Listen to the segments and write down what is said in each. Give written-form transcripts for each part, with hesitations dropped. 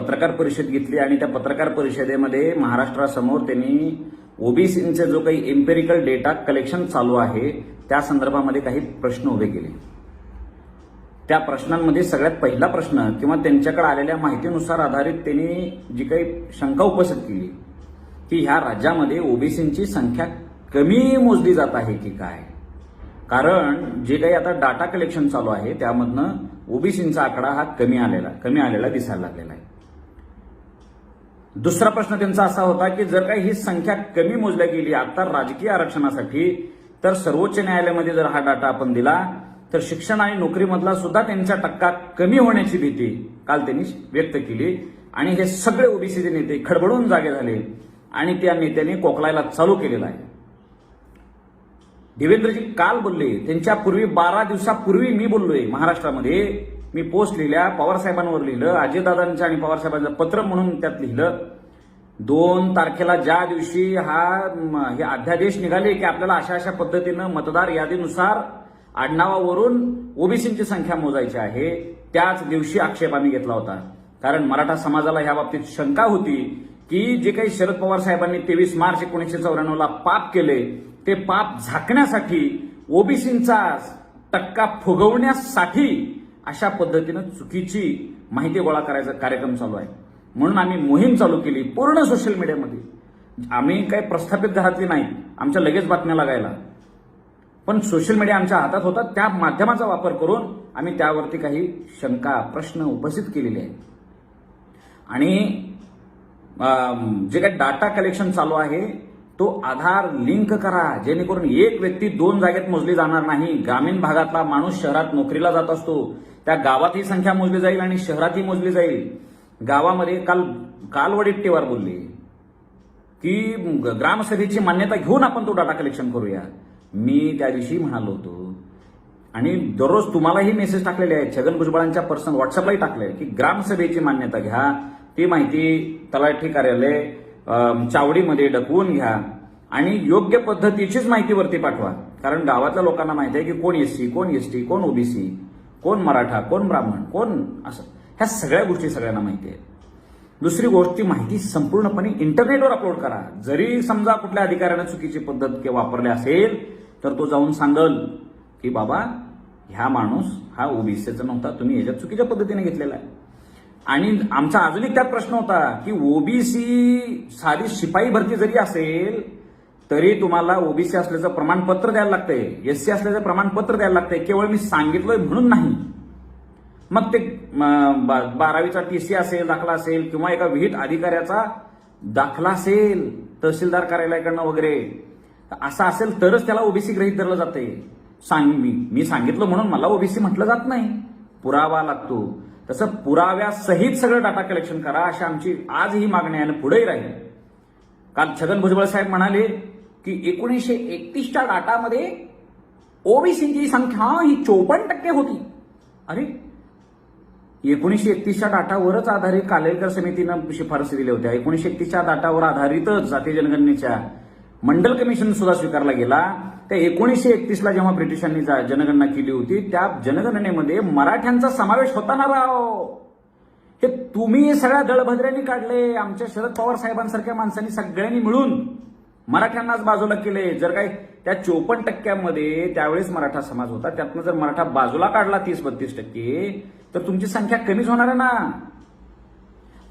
पत्रकार परिषद घेतली आणि त्या पत्रकार परिषदेमध्ये महाराष्ट्रासमोर त्यांनी ओबीसीचे जो काही एम्पेरिकल डेटा कलेक्शन चालू आहे त्या संदर्भामध्ये काही प्रश्न उभे केले. त्या प्रश्नांमध्ये सगळ्यात पहिला प्रश्न किंवा त्यांच्याकडे आलेल्या माहितीनुसार आधारित त्यांनी जी काही शंका उपस्थित केली की ह्या राज्यामध्ये ओबीसींची संख्या कमी मोजली जात आहे की काय. कारण जे काही आता डाटा कलेक्शन चालू आहे त्यामधनं ओबीसींचा आकडा हा कमी आलेला दिसायला लागलेला आहे. दुसरा प्रश्न त्यांचा असा होता की जर काही ही संख्या कमी मोजल्या गेली आता राजकीय आरक्षणासाठी तर सर्वोच्च न्यायालयामध्ये जर हा डाटा आपण दिला तर शिक्षण आणि नोकरीमधला सुद्धा त्यांचा टक्का कमी होण्याची भीती काल त्यांनी व्यक्त केली आणि हे सगळे ओबीसीचे नेते खडबडून जागे झाले आणि त्या नेत्यांनी कोकलायला चालू केलेला आहे. देवेंद्रजी काल बोलले, त्यांच्यापूर्वी 12 दिवसापूर्वी मी बोललोय महाराष्ट्रामध्ये. मी पोस्ट लिहिल्या, पवारसाहेबांवर लिहिलं, अजयदादांच्या आणि पवारसाहेबांचं पत्र म्हणून त्यात लिहिलं. 2 तारखेला ज्या दिवशी हे अध्यादेश निघाले की आपल्याला अशा अशा पद्धतीनं मतदार यादीनुसार आडनावावरून ओबीसींची संख्या मोजायची आहे त्याच दिवशी आक्षेप आम्ही घेतला होता. कारण मराठा समाजाला ह्या बाबतीत शंका होती की जे काही शरद पवार साहेबांनी 23 मार्च 1994ला पाप केले ते पाप झाकण्यासाठी ओबीसींचा टक्का फुगवण्यासाठी अशा पद्धतीनं चुकीची माहिती गोळा करायचा कार्यक्रम चालू आहे. म्हणून आम्ही मोहीम चालू केली पूर्ण सोशल मीडियामध्ये. आम्ही काही प्रस्थापित घरातली नाही आमच्या लगेच बातम्या लागायला, पण सोशल मीडिया आमच्या हातात होता त्या माध्यमाचा वापर करून आम्ही त्यावरती काही शंका प्रश्न उपस्थित केलेले आहेत. आणि जे काही डाटा कलेक्शन चालू आहे तो आधार लिंक करा जेणेकरून एक व्यक्ती 2 जागेत मोजली जाणार नाही. ग्रामीण भागातला माणूस शहरात नोकरीला जात असतो त्या गावात ही संख्या मोजली जाईल आणि शहरातही मोजली जाईल. गावामध्ये काल वडेट्टीवार बोलले की ग्रामसभेची मान्यता घेऊन आपण तो डाटा कलेक्शन करूया. मी त्या दिवशी म्हणालो होतो आणि दररोज तुम्हालाही मेसेज टाकलेले आहेत, छगन भुजबळांच्या पर्सनल व्हॉट्सअपलाही टाकले की ग्रामसभेची मान्यता घ्या, ती माहिती तलाठी कार्यालय चावडीमध्ये डकवून घ्या आणि योग्य पद्धतीचीच माहिती वरती पाठवा. कारण गावातल्या लोकांना माहिती आहे की कोण एससी, कोण एसटी, कोण ओबीसी, कोण मराठा, कोण ब्राह्मण, कोण असं ह्या सगळ्या गोष्टी सगळ्यांना माहिती आहेत. दुसरी गोष्ट ती माहिती संपूर्णपणे इंटरनेटवर अपलोड करा. जरी समजा कुठल्या अधिकाऱ्याने चुकीची पद्धत वापरली असेल तर तो जाऊन सांगल की बाबा ह्या माणूस हा ओबीसीचा नव्हता, तुम्ही याच्यात चुकीच्या पद्धतीने घेतलेला आहे. आणि आमचा अजून एक त्यात प्रश्न होता की ओबीसी साधी शिपाई भरती जरी असेल तरी तुम्हाला ओबीसी असल्याचं प्रमाणपत्र द्यायला लागतंय, एससी असल्याचं प्रमाणपत्र द्यायला लागतंय. केवळ मी सांगितलंय म्हणून नाही. मग ते 12वीचा टीसी असेल, दाखला असेल किंवा एका विहित अधिकाऱ्याचा दाखला असेल तहसीलदार कार्यालयाकडनं वगैरे असं असेल तरच त्याला ओबीसी गृहीत धरलं जाते. मी सांगितलं म्हणून मला ओबीसी म्हटलं जात नाही, पुरावा लागतो. तसं पुराव्यासहित सगळं डाटा कलेक्शन करा अशी आमची आजही मागणी आहे आणि पुढेही राहील. काल छगन भुजबळ साहेब म्हणाले की 1931च्या डाटामध्ये ओबीसीची संख्या ही 54% होती. अरे 1931च्या डाटावरच आधारित कालेलकर समितीनं शिफारसी दिल्या होत्या. 1931च्या डाटावर आधारितच जाती जनगणनेच्या मंडल कमिशन सुद्धा स्वीकारला गेला. त्या 1931ला जेव्हा ब्रिटिशांनी जनगणना केली होती त्या जनगणनेमध्ये मराठ्यांचा समावेश होता ना राव. हे तुम्ही सगळ्या दळभद्र्यांनी काढले. आमच्या शरद पवार साहेबांसारख्या माणसांनी सगळ्यांनी मिळून मराठ्यांनाच बाजूला केले. जर काही त्या 54% त्यावेळेस मराठा समाज होता त्यातनं जर मराठा बाजूला काढला 30-32% तर तुमची संख्या कमीच होणार आहे ना,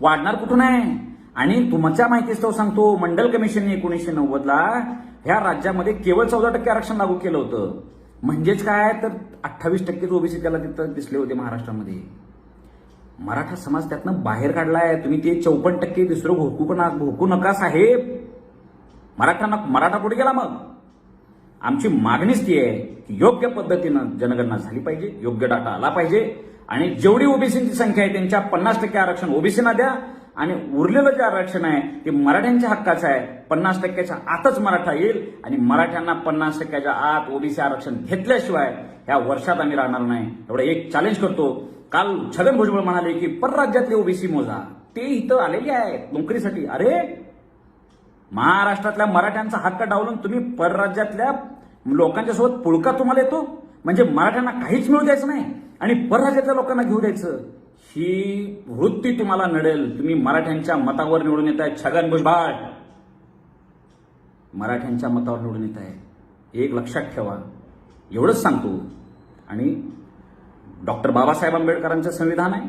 वाढणार कुठून आहे. आणि तुमच्या माहितीस्तव सांगतो मंडल कमिशनने 1990ला ह्या राज्यामध्ये केवळ 14% आरक्षण लागू केलं होतं. म्हणजेच काय तर 28% ओबीसी त्याला तिथं दिसले होते महाराष्ट्रामध्ये. मराठा समाज त्यातनं बाहेर काढलाय. तुम्ही ते 54% दुसरं भोकू नका साहेब. मराठा कुठे गेला मग. आमची मागणीच ती आहे की योग्य पद्धतीनं जनगणना झाली पाहिजे, योग्य डाटा आला पाहिजे आणि जेवढी ओबीसीची संख्या आहे त्यांच्या 50% आरक्षण ओबीसीना द्या आणि उरलेलं जे आरक्षण आहे ते मराठ्यांच्या हक्काचं आहे. 50%च्या आतच मराठा येईल आणि मराठ्यांना 50%च्या आत ओबीसी आरक्षण घेतल्याशिवाय ह्या वर्षात आम्ही राहणार नाही. एवढं एक चॅलेंज करतो. काल छगन भुजबळ म्हणाले की परराज्यातले ओबीसी मोजा, ते इथं आलेले आहेत नोकरीसाठी. अरे महाराष्ट्रातल्या मराठ्यांचा हक्क डावलून तुम्ही परराज्यातल्या लोकांच्या सोबत पुळका तुम्हाला येतो. म्हणजे मराठ्यांना काहीच मिळू द्यायचं नाही आणि परराज्यातल्या लोकांना घेऊ द्यायचं. ही वृत्ती तुम्हाला नडेल. तुम्ही मराठ्यांच्या मतावर निवडून येत आहे. छगन भुजबळ मराठ्यांच्या मतावर निवडून येत आहे. एक लक्षात ठेवा. एवढंच सांगतो. आणि डॉक्टर बाबासाहेब आंबेडकरांचं संविधान आहे.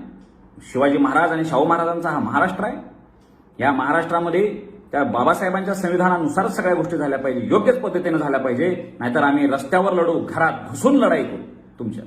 शिवाजी महाराज आणि शाहू महाराजांचा हा महाराष्ट्र आहे. या महाराष्ट्रामध्ये त्या बाबासाहेबांच्या संविधानानुसारच सगळ्या गोष्टी झाल्या पाहिजे. योग्यच पद्धतीने झाल्या पाहिजे. नाहीतर आम्ही रस्त्यावर लढू, घरात घुसून लढाई करू तुमच्या.